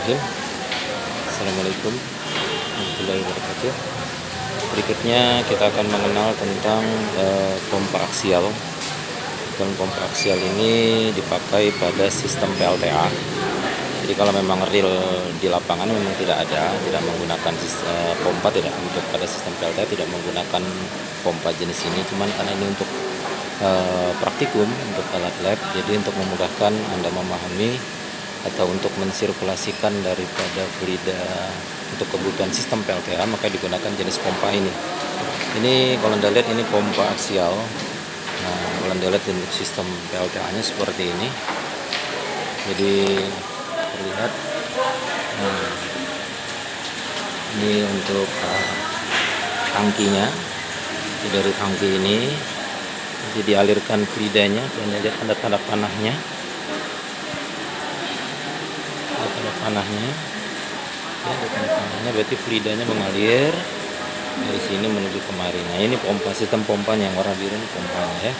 Bismillahirrahmanirrahim. Assalamualaikum warahmatullahi wabarakatuh. Berikutnya kita akan mengenal tentang pompa aksial. Dan pompa aksial ini dipakai pada sistem PLTA. Jadi kalau memang real di lapangan memang tidak menggunakan pompa, tidak untuk pada sistem PLTA tidak menggunakan pompa jenis ini. Cuman karena ini untuk praktikum, untuk alat lab, jadi untuk memudahkan Anda memahami atau untuk mensirkulasikan daripada fluida untuk kebutuhan sistem PLTA, maka digunakan jenis pompa ini. Ini kalau Anda lihat ini pompa aksial. Nah, kalau Anda lihat untuk sistem PLTA-nya seperti ini. Jadi terlihat. Nah, ini untuk tangkinya. Jadi dari tangki ini jadi dialirkan fluidanya. Anda lihat tanda-tanda panahnya. Panahnya ya, panahnya berarti fluidanya mengalir dari sini menuju kemari. Nah, ini pompa, sistem pompanya yang warna biru ini pompanya ya.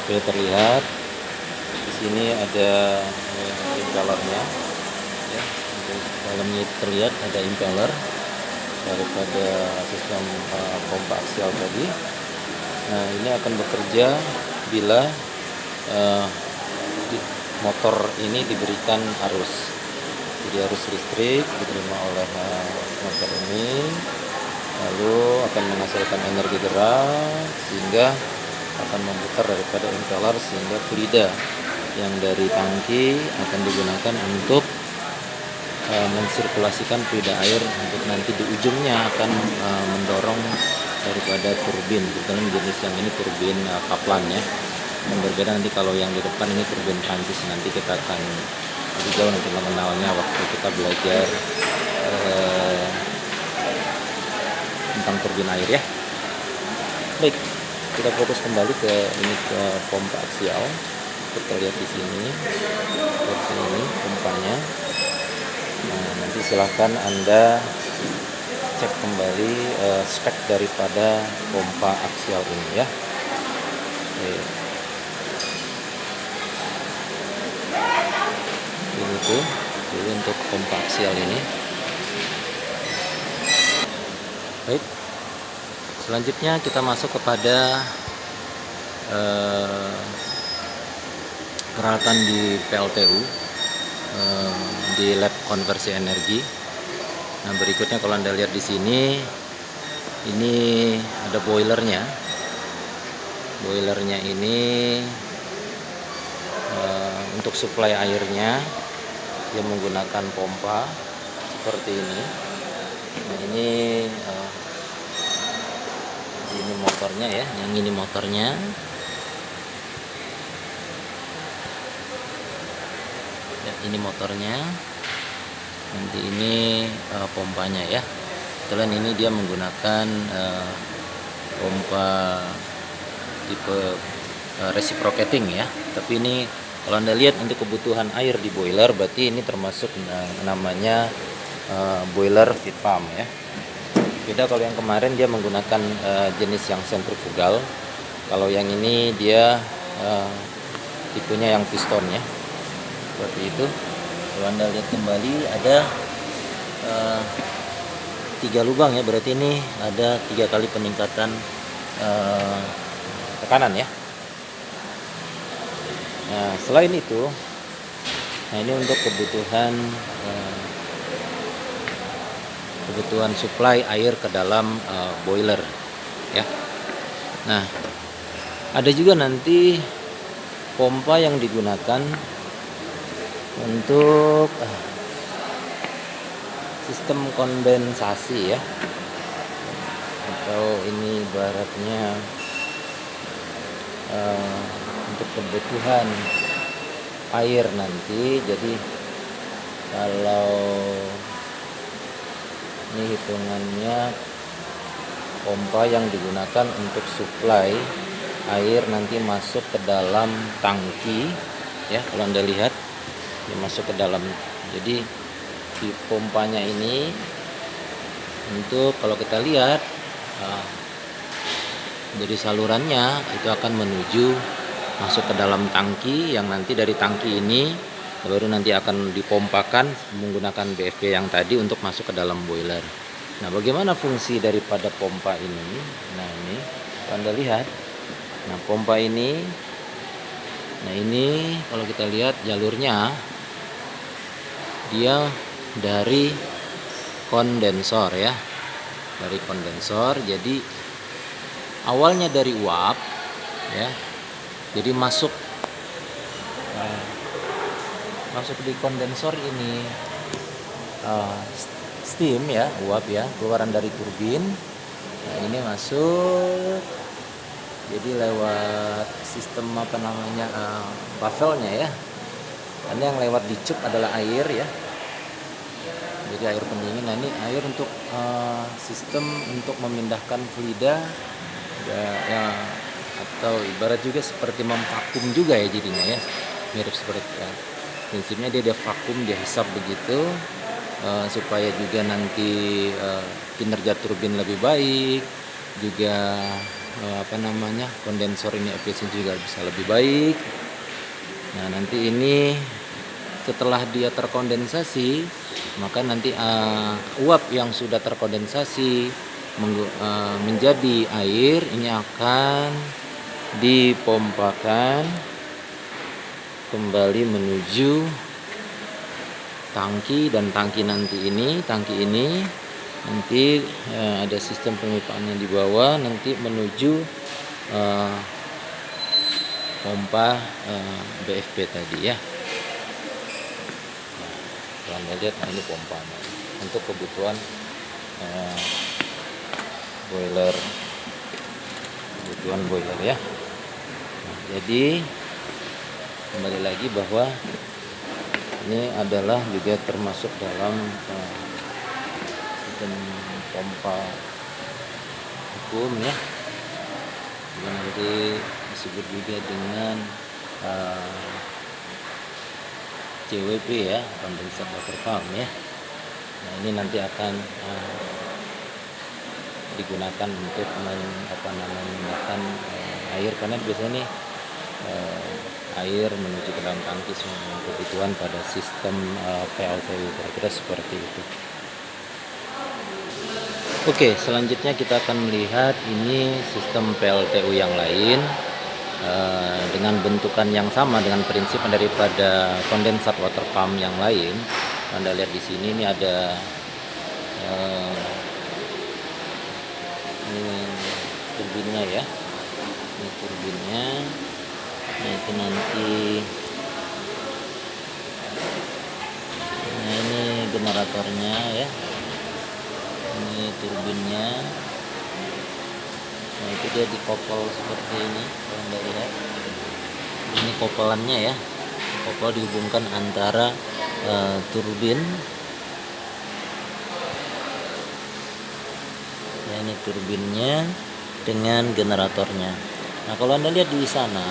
Sudah terlihat di sini ada impellernya ya. Di dalamnya terlihat ada impeller daripada sistem pompa aksial tadi. Nah, ini akan bekerja bila motor ini diberikan arus. Jadi arus listrik diterima oleh motor ini, lalu akan menghasilkan energi gerak sehingga akan memutar daripada impeller, sehingga fluida yang dari tangki akan digunakan untuk mensirkulasikan fluida air untuk nanti di ujungnya akan mendorong daripada turbin. Kebetulan jenis yang ini turbin Kaplan ya. Yang berbeda nanti kalau yang di depan ini turbin Prancis, nanti kita akan lebih jauh nanti mengenalnya waktu kita belajar tentang turbin air ya. Baik, kita fokus kembali ke pompa aksial. Kita lihat di sini seperti ini pompanya. Nah, nanti silahkan Anda cek kembali spek daripada pompa aksial ini ya. Oke. Itu jadi untuk pompa aksial ini. Baik, selanjutnya kita masuk kepada peralatan di PLTU, di lab konversi energi. Nah, berikutnya kalau Anda lihat di sini, ini ada boilernya. Boilernya ini untuk suplai airnya dia menggunakan pompa seperti ini. Nah, ini motornya ya, yang ini motornya. Ya, ini motornya. Nanti ini pompanya ya. Kebetulan ini dia menggunakan pompa tipe reciprocating ya. Tapi ini kalau Anda lihat untuk kebutuhan air di boiler, berarti ini termasuk namanya boiler feed pump ya. Beda kalau yang kemarin dia menggunakan jenis yang sentrifugal. Kalau yang ini dia tipenya yang piston ya. Seperti itu. Kalau Anda lihat kembali ada 3 lubang ya, berarti ini ada 3 kali peningkatan tekanan ya. Nah, selain itu, nah ini untuk kebutuhan suplai air ke dalam boiler ya. Nah, ada juga nanti pompa yang digunakan untuk sistem kondensasi ya, atau ini ibaratnya untuk kebutuhan air nanti. Jadi kalau ini hitungannya pompa yang digunakan untuk suplai air nanti masuk ke dalam tangki ya. Kalau Anda lihat ini masuk ke dalam, jadi di pompanya ini untuk, kalau kita lihat jadi salurannya itu akan menuju masuk ke dalam tangki, yang nanti dari tangki ini baru nanti akan dipompakan menggunakan BFP yang tadi untuk masuk ke dalam boiler. Nah, bagaimana fungsi daripada pompa ini? Nah, ini Anda lihat. Nah, pompa ini, nah ini kalau kita lihat jalurnya, dia dari kondensor ya, dari kondensor. Jadi awalnya dari uap ya, jadi masuk di kondensor ini steam ya, uap ya, keluaran dari turbin. Nah, ini masuk, jadi lewat sistem apa namanya, bavelnya ya. Ini yang lewat di cup adalah air ya, jadi air pendingin. Nah, ini air untuk sistem untuk memindahkan fluida ya, atau ibarat juga seperti memvakum juga ya jadinya ya, mirip seperti ya. Prinsipnya dia vakum, dia hisap begitu, supaya juga nanti kinerja turbin lebih baik, juga kondensor ini efisiensi juga bisa lebih baik. Nah, nanti ini setelah dia terkondensasi, maka nanti uap yang sudah terkondensasi menjadi air ini akan dipompakan kembali menuju tangki, dan tangki ini nanti ada sistem pemipaannya di bawah, nanti menuju pompa BFP tadi ya. Nah, Anda lihat, nah ini pompanya untuk kebutuhan boiler ya. Nah, jadi kembali lagi bahwa ini adalah juga termasuk dalam sistem pompa hukum ya, yang nanti disebut juga dengan CWP ya, condensed water pump ya. Nah, ini nanti akan digunakan untuk memindahkan air, karena biasanya nih air menuju ke dalam tangki semua kebutuhan pada sistem PLTU, kira-kira seperti itu. Oke, selanjutnya kita akan melihat ini sistem PLTU yang lain dengan bentukan yang sama dengan prinsip daripada condensed water pump yang lain. Anda lihat di sini ini ada ini turbinnya ya, ini turbinnya. Nah, itu nanti, nah ini generatornya ya, ini turbinnya. Nah, itu dia dikopel seperti ini, kalau Anda lihat ini kopelannya ya, kopel dihubungkan antara turbin ya, ini turbinnya dengan generatornya. Nah, kalau Anda lihat di sana,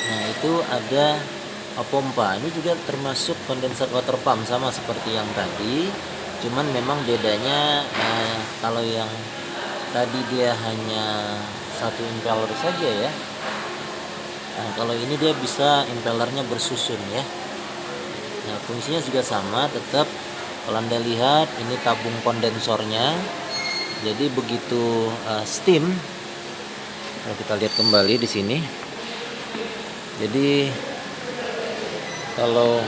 nah itu ada pompa. Ini juga termasuk condensed water pump, sama seperti yang tadi, cuman memang bedanya kalau yang tadi dia hanya satu impeller saja ya. Nah, kalau ini dia bisa impellernya bersusun ya. Nah, fungsinya juga sama, tetap kalau Anda lihat ini tabung kondensornya. Jadi begitu steam, kalau kita lihat kembali di sini, jadi kalau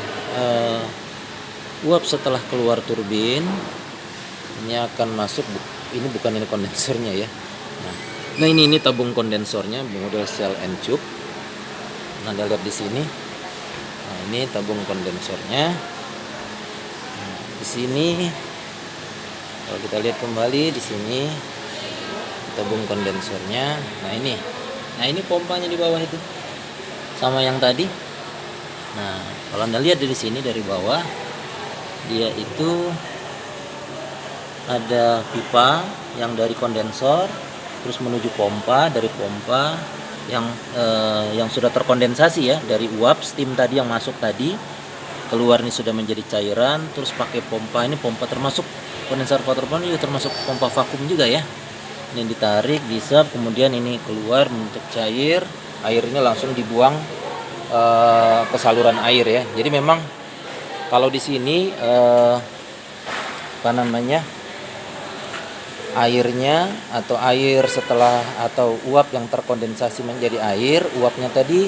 uap setelah keluar turbin ini akan masuk, ini bukan ini kondensornya ya. Nah ini tabung kondensornya model cell and tube. Nah, Anda lihat di sini. Nah, ini tabung kondensornya. Nah, di sini kalau kita lihat kembali di sini tabung kondensornya. Nah ini pompanya di bawah itu, sama yang tadi. Nah, kalau Anda lihat dari sini, dari bawah, dia itu ada pipa yang dari kondensor terus menuju pompa, dari pompa yang sudah terkondensasi ya, dari uap steam tadi yang masuk tadi, keluar ini sudah menjadi cairan, terus pakai pompa. Ini pompa termasuk kondensor water pump, juga termasuk pompa vakum juga ya. Ini ditarik, disap, kemudian ini keluar bentuk cair, airnya langsung dibuang ke saluran air ya. Jadi memang kalau di sini apa namanya, airnya atau air setelah atau uap yang terkondensasi menjadi air, uapnya tadi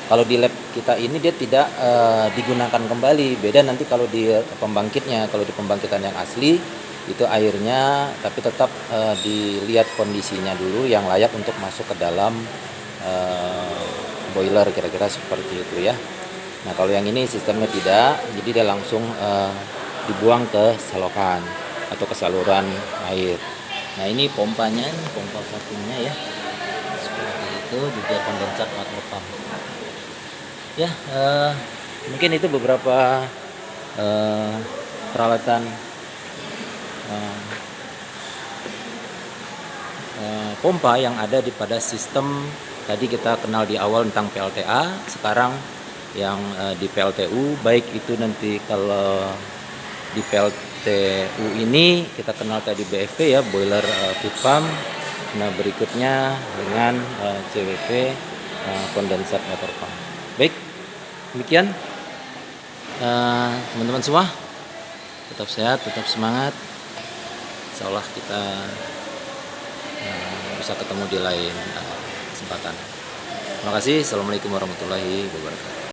kalau di lab kita ini dia tidak digunakan kembali. Beda nanti kalau di pembangkitnya, kalau di pembangkitan yang asli itu airnya tapi tetap dilihat kondisinya dulu yang layak untuk masuk ke dalam boiler, kira-kira seperti itu ya. Nah kalau yang ini sistemnya tidak, jadi dia langsung dibuang ke selokan atau ke saluran air. Nah ini pompanya, pompa vakumnya ya, seperti itu, juga kondensat water pump. Ya mungkin itu beberapa peralatan pompa yang ada pada sistem. Tadi kita kenal di awal tentang PLTA, sekarang yang di PLTU, baik itu nanti kalau di PLTU ini kita kenal tadi BFV ya, boiler feed pump. Nah berikutnya dengan CWP, kondensat water pump. Baik, demikian teman-teman semua, tetap sehat, tetap semangat. Insya Allah kita bisa ketemu di lain kesempatan. Terima kasih. Assalamualaikum warahmatullahi wabarakatuh.